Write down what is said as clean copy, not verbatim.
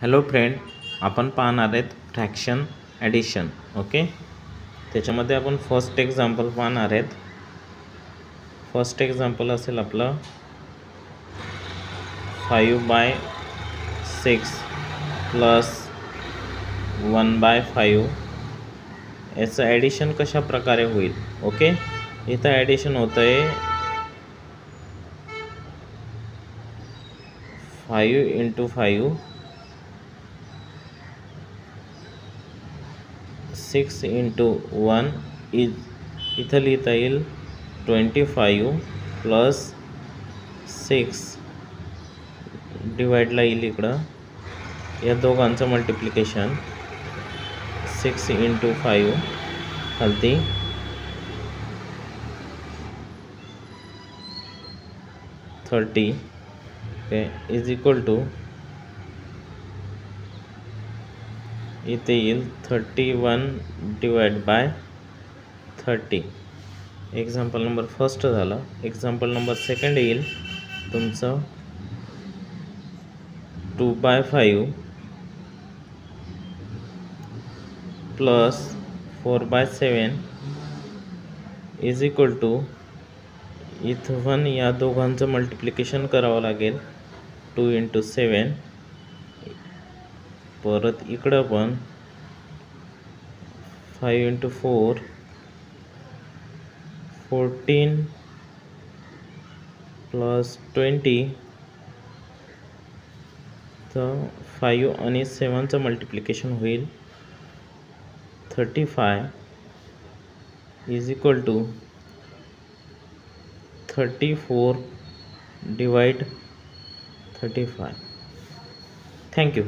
Hello friend, आपण पाहणार आहेत फ्रॅक्शन ॲडिशन. ओके, त्याच्यामध्ये आपण फर्स्ट एक्झाम्पल पाहणार आहेत. फर्स्ट एक्झाम्पल असेल आपलं 5/6 प्लस 1/5 याचं ॲडिशन कशा प्रकारे होईल. ओके, इथं ॲडिशन होतं आहे 5 × 5 6 × 1 इथं लिहिता येईल 25 प्लस 6 डिवाइडला येईल इकडं या दोघांचं मल्टिप्लिकेशन 6 × 5 खालती 30 ओके इज इक्वल टू इथे येईल 31/30. एक्झाम्पल नंबर फर्स्ट झालं. एक्झाम्पल नंबर सेकंड येईल तुमचं 2/5 प्लस 4/7 इज इक्वल टू इथं पण या दोघांचं मल्टिप्लिकेशन करावं लागेल 2 × 7. परत इकडं पण 5 × 4 14 प्लस 20 तर 5 आणि 7चं मल्टिप्लिकेशन होईल 35 इज इक्वल टू 34/35. थँक्यू.